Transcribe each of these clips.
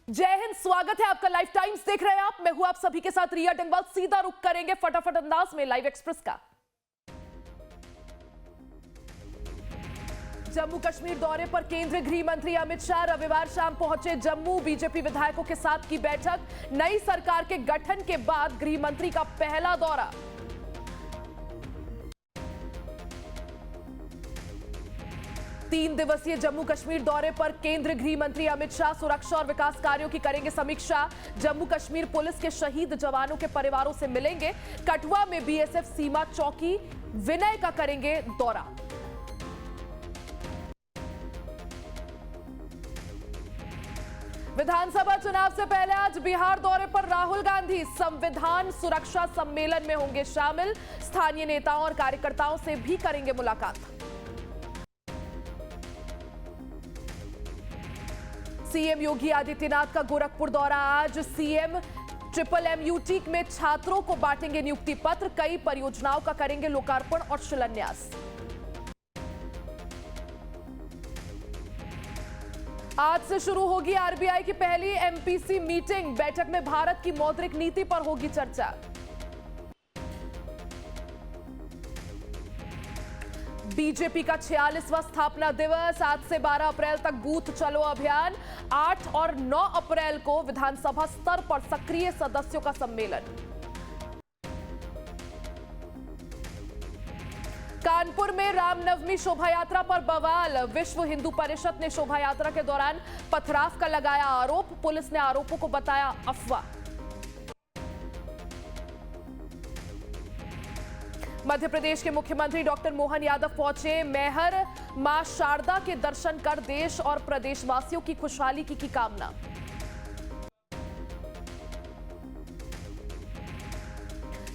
जय हिंद, स्वागत है आपका। लाइव टाइम्स देख रहे हैं आप। मैं हूं आप सभी के साथ रिया डंगवाल। सीधा रुख करेंगे फटाफट अंदाज में लाइव एक्सप्रेस का। जम्मू कश्मीर दौरे पर केंद्रीय गृह मंत्री अमित शाह रविवार शाम पहुंचे जम्मू। बीजेपी विधायकों के साथ की बैठक। नई सरकार के गठन के बाद गृह मंत्री का पहला दौरा। तीन दिवसीय जम्मू कश्मीर दौरे पर केंद्रीय गृह मंत्री अमित शाह सुरक्षा और विकास कार्यों की करेंगे समीक्षा। जम्मू कश्मीर पुलिस के शहीद जवानों के परिवारों से मिलेंगे। कठुआ में बीएसएफ सीमा चौकी विनय का करेंगे दौरा। विधानसभा चुनाव से पहले आज बिहार दौरे पर राहुल गांधी संविधान सुरक्षा सम्मेलन में होंगे शामिल। स्थानीय नेताओं और कार्यकर्ताओं से भी करेंगे मुलाकात। सीएम योगी आदित्यनाथ का गोरखपुर दौरा। आज सीएम MMUT में छात्रों को बांटेंगे नियुक्ति पत्र। कई परियोजनाओं का करेंगे लोकार्पण और शिलान्यास। आज से शुरू होगी आरबीआई की पहली एमपीसी मीटिंग। बैठक में भारत की मौद्रिक नीति पर होगी चर्चा। बीजेपी का 46वां स्थापना दिवस। आज से 12 अप्रैल तक बूथ चलो अभियान। 8 और 9 अप्रैल को विधानसभा स्तर पर सक्रिय सदस्यों का सम्मेलन। कानपुर में रामनवमी शोभा यात्रा पर बवाल। विश्व हिंदू परिषद ने शोभा यात्रा के दौरान पथराव का लगाया आरोप। पुलिस ने आरोपों को बताया अफवाह। मध्य प्रदेश के मुख्यमंत्री डॉक्टर मोहन यादव पहुंचे। मैहर मां शारदा के दर्शन कर देश और प्रदेशवासियों की खुशहाली की कामना।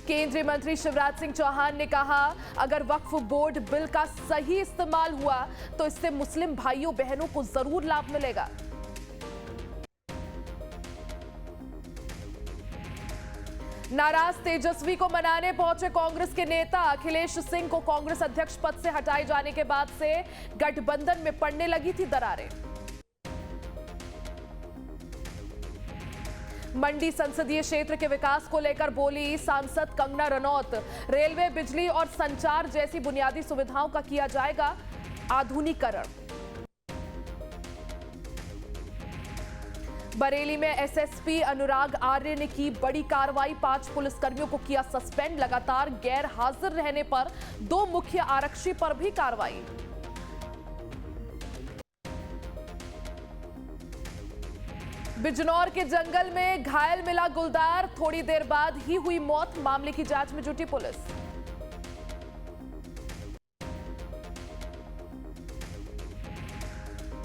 केंद्रीय मंत्री शिवराज सिंह चौहान ने कहा, अगर वक्फ बोर्ड बिल का सही इस्तेमाल हुआ तो इससे मुस्लिम भाइयों बहनों को जरूर लाभ मिलेगा। नाराज तेजस्वी को मनाने पहुंचे कांग्रेस के नेता। अखिलेश सिंह को कांग्रेस अध्यक्ष पद से हटाए जाने के बाद से गठबंधन में पड़ने लगी थी दरारें। मंडी संसदीय क्षेत्र के विकास को लेकर बोली सांसद कंगना रनौत। रेलवे, बिजली और संचार जैसी बुनियादी सुविधाओं का किया जाएगा आधुनिकीकरण। बरेली में एसएसपी अनुराग आर्य ने की बड़ी कार्रवाई। 5 पुलिसकर्मियों को किया सस्पेंड। लगातार गैर हाजिर रहने पर 2 मुख्य आरक्षी पर भी कार्रवाई। बिजनौर के जंगल में घायल मिला गुलदार। थोड़ी देर बाद ही हुई मौत। मामले की जांच में जुटी पुलिस।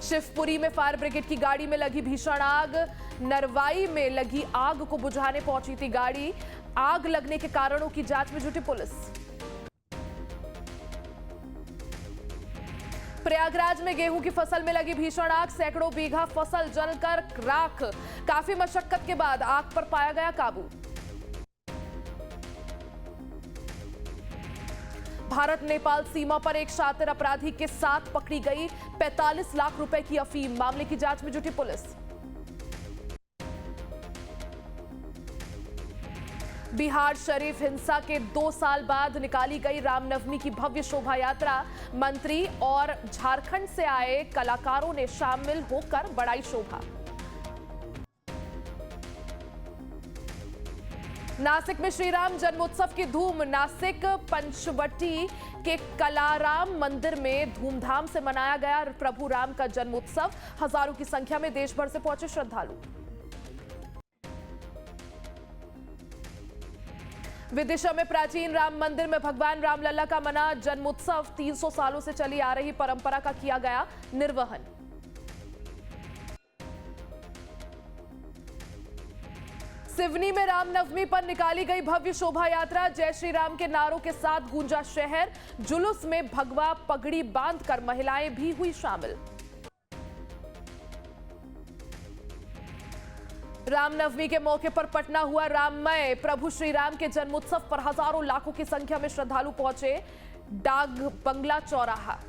शिवपुरी में फायर ब्रिगेड की गाड़ी में लगी भीषण आग। नरवाई में लगी आग को बुझाने पहुंची थी गाड़ी। आग लगने के कारणों की जांच में जुटी पुलिस। प्रयागराज में गेहूं की फसल में लगी भीषण आग। सैकड़ों बीघा फसल जलकर राख। काफी मशक्कत के बाद आग पर पाया गया काबू। भारत नेपाल सीमा पर एक शातिर अपराधी के साथ पकड़ी गई 45 लाख रुपए की अफीम। मामले की जांच में जुटी पुलिस। बिहार शरीफ हिंसा के 2 साल बाद निकाली गई रामनवमी की भव्य शोभा यात्रा। मंत्री और झारखंड से आए कलाकारों ने शामिल होकर बढ़ाई शोभा। नासिक में श्री राम जन्मोत्सव की धूम। नासिक पंचवटी के कलाराम मंदिर में धूमधाम से मनाया गया प्रभु राम का जन्मोत्सव। हजारों की संख्या में देश भर से पहुंचे श्रद्धालु। विदिशा में प्राचीन राम मंदिर में भगवान रामलला का मना जन्मोत्सव। 300 सालों से चली आ रही परंपरा का किया गया निर्वहन। सिवनी में रामनवमी पर निकाली गई भव्य शोभा यात्रा। जय श्री राम के नारों के साथ गूंजा शहर। जुलूस में भगवा पगड़ी बांधकर महिलाएं भी हुई शामिल। रामनवमी के मौके पर पटना हुआ राममय। प्रभु श्री राम के जन्मोत्सव पर हजारों लाखों की संख्या में श्रद्धालु पहुंचे। डाक बंगला चौराहा।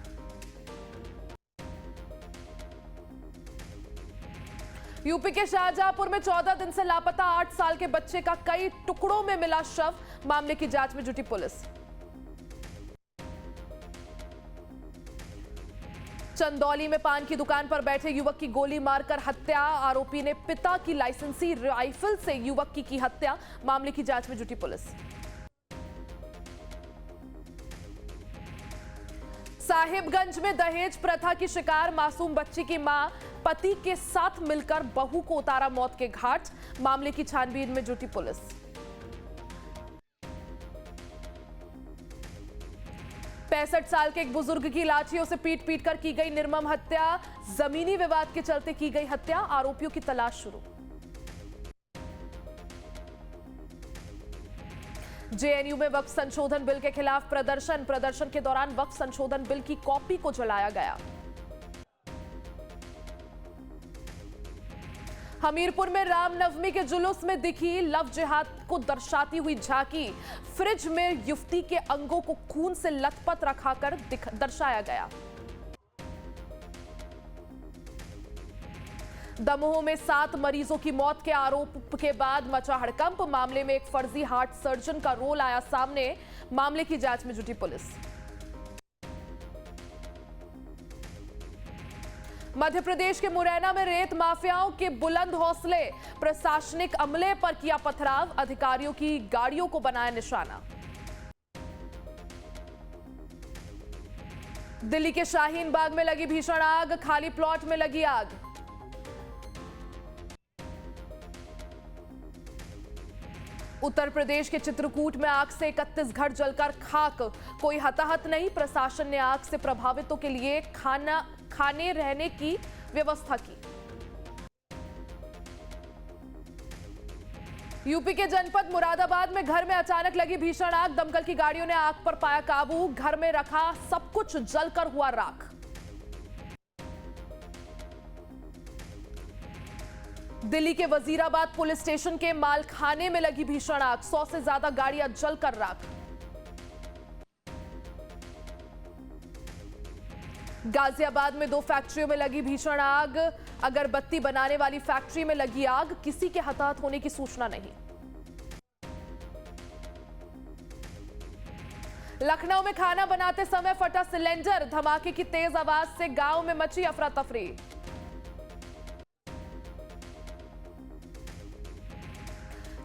यूपी के शाहजहांपुर में 14 दिन से लापता 8 साल के बच्चे का कई टुकड़ों में मिला शव। मामले की जांच में जुटी पुलिस। चंदौली में पान की दुकान पर बैठे युवक की गोली मारकर हत्या। आरोपी ने पिता की लाइसेंसी राइफल से युवक की हत्या। मामले की जांच में जुटी पुलिस। साहिबगंज में दहेज प्रथा की शिकार मासूम बच्ची की मां पति के साथ मिलकर बहू को उतारा मौत के घाट। मामले की छानबीन में जुटी पुलिस। पैंसठ साल के एक बुजुर्ग की लाठियों से पीट पीट कर की गई निर्मम हत्या। जमीनी विवाद के चलते की गई हत्या। आरोपियों की तलाश शुरू। जेएनयू में वक्फ संशोधन बिल के खिलाफ प्रदर्शन के दौरान वक्फ संशोधन बिल की कॉपी को जलाया गया। हमीरपुर में रामनवमी के जुलूस में दिखी लव जिहाद को दर्शाती हुई झांकी। फ्रिज में युवती के अंगों को खून से लथपथ रखाकर दर्शाया गया। दमोह में 7 मरीजों की मौत के आरोप के बाद मचा हड़कंप। मामले में एक फर्जी हार्ट सर्जन का रोल आया सामने। मामले की जांच में जुटी पुलिस। मध्य प्रदेश के मुरैना में रेत माफियाओं के बुलंद हौसले। प्रशासनिक अमले पर किया पथराव। अधिकारियों की गाड़ियों को बनाया निशाना। दिल्ली के शाहीन बाग में लगी भीषण आग। खाली प्लॉट में लगी आग। उत्तर प्रदेश के चित्रकूट में आग से 31 घर जलकर खाक। कोई हताहत नहीं। प्रशासन ने आग से प्रभावितों के लिए खाने रहने की व्यवस्था की। यूपी के जनपद मुरादाबाद में घर में अचानक लगी भीषण आग। दमकल की गाड़ियों ने आग पर पाया काबू। घर में रखा सब कुछ जलकर हुआ राख। दिल्ली के वजीराबाद पुलिस स्टेशन के मालखाने में लगी भीषण आग। 100 से ज्यादा गाड़ियां जलकर राख। गाजियाबाद में 2 फैक्ट्रियों में लगी भीषण आग। अगरबत्ती बनाने वाली फैक्ट्री में लगी आग। किसी के हताहत होने की सूचना नहीं। लखनऊ में खाना बनाते समय फटा सिलेंडर। धमाके की तेज आवाज से गांव में मची अफरा तफरी।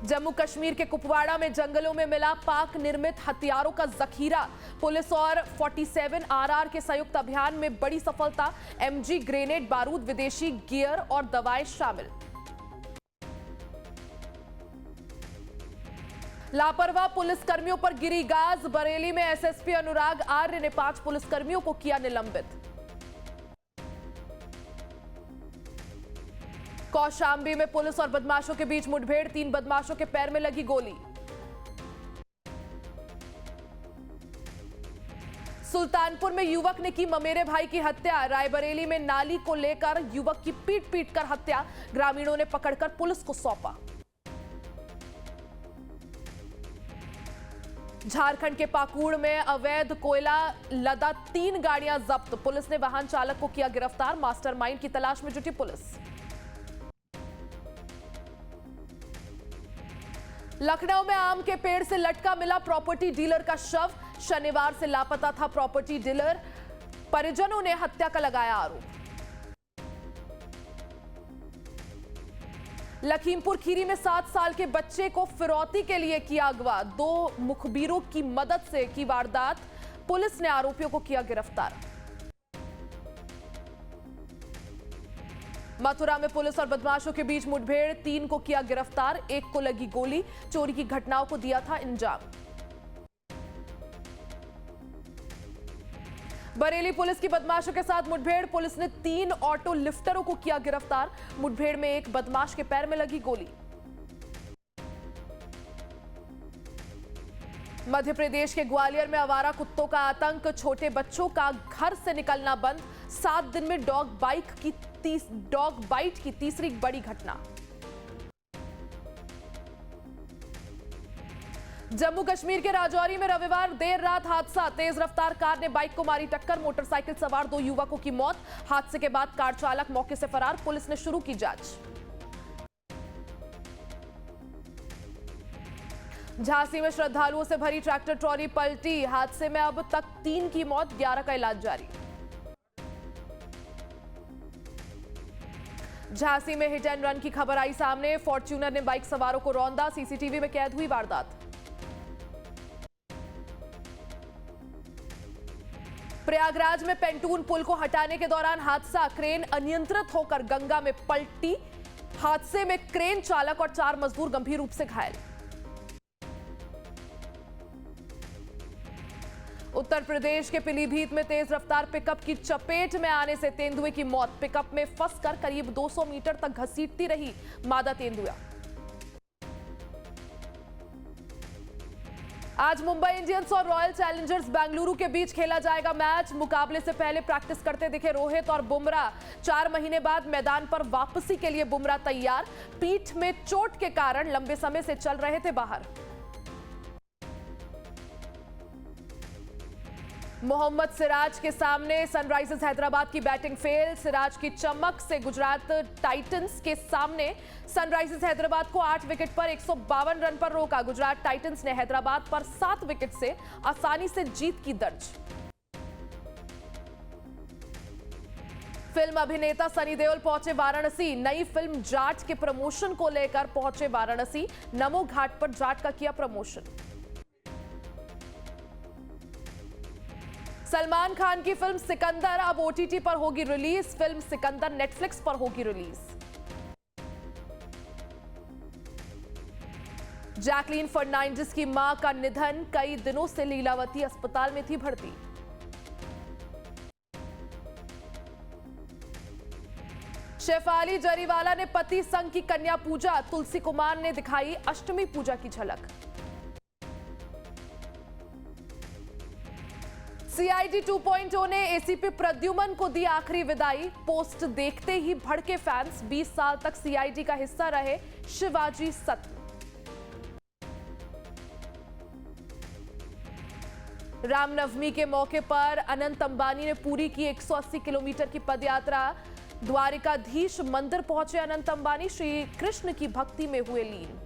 जम्मू कश्मीर के कुपवाड़ा में जंगलों में मिला पाक निर्मित हथियारों का जखीरा। पुलिस और 47 RR के संयुक्त अभियान में बड़ी सफलता। MG ग्रेनेड, बारूद, विदेशी गियर और दवाएं शामिल। लापरवाह पुलिसकर्मियों पर गिरी गाज। बरेली में SSP अनुराग आर्य ने 5 पुलिसकर्मियों को किया निलंबित। कौशाम्बी में पुलिस और बदमाशों के बीच मुठभेड़। 3 बदमाशों के पैर में लगी गोली। सुल्तानपुर में युवक ने की ममेरे भाई की हत्या। रायबरेली में नाली को लेकर युवक की पीट पीट कर हत्या। ग्रामीणों ने पकड़कर पुलिस को सौंपा। झारखंड के पाकुड़ में अवैध कोयला लदा 3 गाड़ियां जब्त। पुलिस ने वाहन चालक को किया गिरफ्तार। मास्टरमाइंड की तलाश में जुटी पुलिस। लखनऊ में आम के पेड़ से लटका मिला प्रॉपर्टी डीलर का शव। शनिवार से लापता था प्रॉपर्टी डीलर। परिजनों ने हत्या का लगाया आरोप। लखीमपुर खीरी में 7 साल के बच्चे को फिरौती के लिए किया अगवा। 2 मुखबिरों की मदद से की वारदात। पुलिस ने आरोपियों को किया गिरफ्तार। मथुरा में पुलिस और बदमाशों के बीच मुठभेड़। 3 को किया गिरफ्तार। 1 को लगी गोली। चोरी की घटनाओं को दिया था अंजाम। बरेली पुलिस की बदमाशों के साथ मुठभेड़। पुलिस ने 3 ऑटो लिफ्टरों को किया गिरफ्तार। मुठभेड़ में 1 बदमाश के पैर में लगी गोली। मध्य प्रदेश के ग्वालियर में आवारा कुत्तों का आतंक। छोटे बच्चों का घर से निकलना बंद। 7 दिन में डॉग बाइट की तीसरी बड़ी घटना। जम्मू कश्मीर के राजौरी में रविवार देर रात हादसा। तेज रफ्तार कार ने बाइक को मारी टक्कर। मोटरसाइकिल सवार 2 युवकों की मौत। हादसे के बाद कार चालक मौके से फरार। पुलिस ने शुरू की जांच। झांसी में श्रद्धालुओं से भरी ट्रैक्टर ट्रॉली पलटी, हादसे में अब तक 3 की मौत, 11 का इलाज जारी। झांसी में हिट एंड रन की खबर आई सामने, फॉर्च्यूनर ने बाइक सवारों को रौंदा, सीसीटीवी में कैद हुई वारदात। प्रयागराज में पेंटून पुल को हटाने के दौरान हादसा, क्रेन अनियंत्रित होकर गंगा में पलटी, हादसे में क्रेन चालक और 4 मजदूर गंभीर रूप से घायल। उत्तर प्रदेश के पीलीभीत में तेज रफ्तार पिकअप की चपेट में आने से तेंदुए की मौत, पिकअप में फंसकर करीब 200 मीटर तक घसीटती रही मादा तेंदुआ। आज मुंबई इंडियंस और रॉयल चैलेंजर्स बेंगलुरु के बीच खेला जाएगा मैच। मुकाबले से पहले प्रैक्टिस करते दिखे रोहित और बुमराह। 4 महीने बाद मैदान पर वापसी के लिए बुमराह तैयार, पीठ में चोट के कारण लंबे समय से चल रहे थे बाहर। मोहम्मद सिराज के सामने सनराइजर्स हैदराबाद की बैटिंग फेल, सिराज की चमक से गुजरात टाइटंस के सामने सनराइजर्स हैदराबाद को 8 विकेट पर 152 रन पर रोका। गुजरात टाइटंस ने हैदराबाद पर 7 विकेट से आसानी से जीत की दर्ज। फिल्म अभिनेता सनी देओल पहुंचे वाराणसी, नई फिल्म जाट के प्रमोशन को लेकर पहुंचे वाराणसी, नमो घाट पर जाट का किया प्रमोशन। सलमान खान की फिल्म सिकंदर अब ओटीटी पर होगी रिलीज, फिल्म सिकंदर नेटफ्लिक्स पर होगी रिलीज। जैकलीन फर्नांडिस की मां का निधन, कई दिनों से लीलावती अस्पताल में थी भर्ती। शेफाली जरीवाला ने पति संग की कन्या पूजा, तुलसी कुमार ने दिखाई अष्टमी पूजा की झलक। सीआईडी 2.0 ने एसीपी प्रद्युमन को दी आखिरी विदाई, पोस्ट देखते ही भड़के फैंस, 20 साल तक सीआईडी का हिस्सा रहे शिवाजी सत्य। रामनवमी के मौके पर अनंत अंबानी ने पूरी की 180 किलोमीटर की पदयात्रा, द्वारिकाधीश मंदिर पहुंचे अनंत अंबानी, श्री कृष्ण की भक्ति में हुए लीन।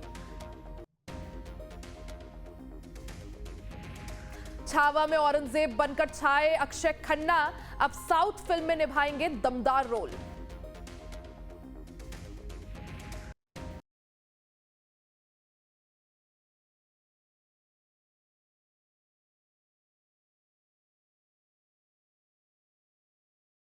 छावा में औरंगजेब बनकर छाए अक्षय खन्ना, अब साउथ फिल्म में निभाएंगे दमदार रोल।